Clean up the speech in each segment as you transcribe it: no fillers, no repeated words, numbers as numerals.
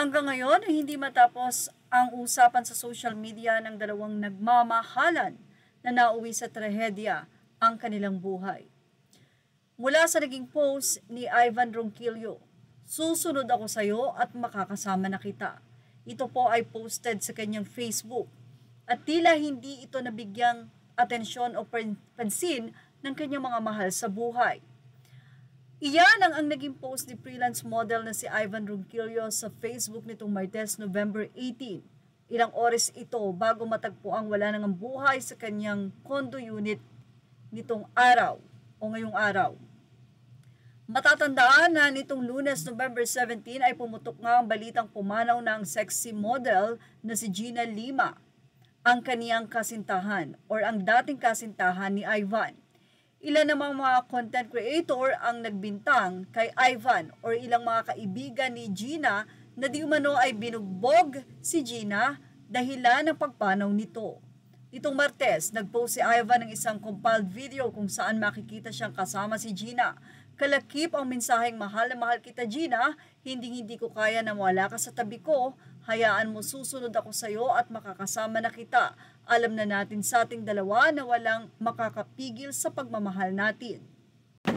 Hanggang ngayon ay hindi matapos ang usapan sa social media ng dalawang nagmamahalan na nauwi sa trahedya ang kanilang buhay. Mula sa naging post ni Ivan Ronquillo, "Susunod ako sa iyo at makakasama na kita." Ito po ay posted sa kanyang Facebook at tila hindi ito nabigyang atensyon o pansin ng kanyang mga mahal sa buhay. Iyan ang naging post ni freelance model na si Ivan Ronquillo sa Facebook nitong Martes, November 18. Ilang oras ito bago matagpuang wala nang buhay sa kanyang condo unit nitong araw o ngayong araw. Matatandaan na nitong Lunes, November 17 ay pumutok nga ang balitang pumanaw ng sexy model na si Gina Lima, ang kaniyang kasintahan or ang dating kasintahan ni Ivan. Ilan namang mga content creator ang nagbintang kay Ivan or ilang mga kaibigan ni Gina na di umano ay binugbog si Gina dahilan ng pagpanaw nito. Itong Martes, nagpost si Ivan ng isang compiled video kung saan makikita siyang kasama si Gina. Kalakip ang mensaheng, "Mahal na mahal kita, Gina, hindi ko kaya na wala ka sa tabi ko. Hayaan mo, susunod ako sa iyo at makakasama na kita. Alam na natin sa ating dalawa na walang makakapigil sa pagmamahal natin."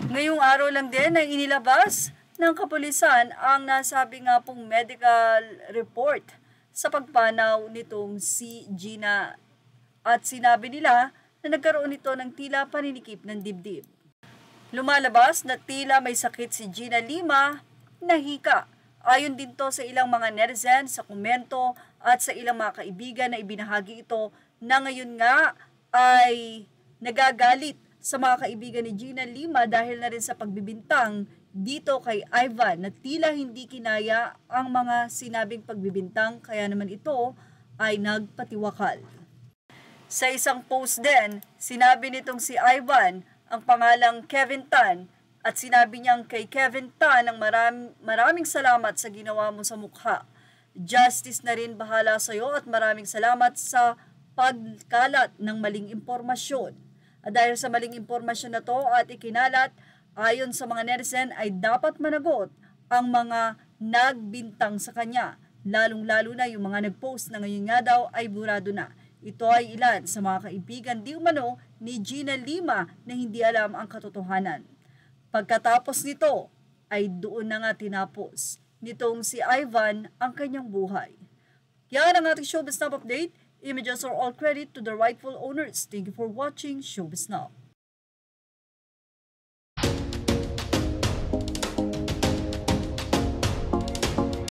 Ngayong araw lang din ay inilabas ng kapulisan ang nasabi nga pong medical report sa pagpanaw nitong si Gina at sinabi nila na nagkaroon ito ng tila paninikip ng dibdib. Lumalabas na tila may sakit si Gina Lima na hika. Ayon din to sa ilang mga netizen sa komento at sa ilang mga kaibigan na ibinahagi ito na ngayon nga ay nagagalit sa mga kaibigan ni Gina Lima dahil na rin sa pagbibintang dito kay Ivan na tila hindi kinaya ang mga sinabing pagbibintang kaya naman ito ay nagpatiwakal. Sa isang post din, sinabi nitong si Ivan ang pangalang Kevin Tan at sinabi niyang kay Kevin Tan ang maraming salamat sa ginawa mo sa mukha. Justice na rin bahala sa iyo at maraming salamat sa pagkalat ng maling impormasyon. At dahil sa maling impormasyon na to at ikinalat, ayon sa mga netizen ay dapat managot ang mga nagbintang sa kanya. Lalong-lalo na yung mga nagpost na ngayon nga daw ay burado na. Ito ay ilan sa mga kaibigan di umano ni Gina Lima na hindi alam ang katotohanan. Pagkatapos nito ay doon na nga tinapos nitong si Ivan ang kanyang buhay. Yan ang ating Showbiz Now update. Images are all credit to the rightful owners. Thank you for watching Showbiz Now.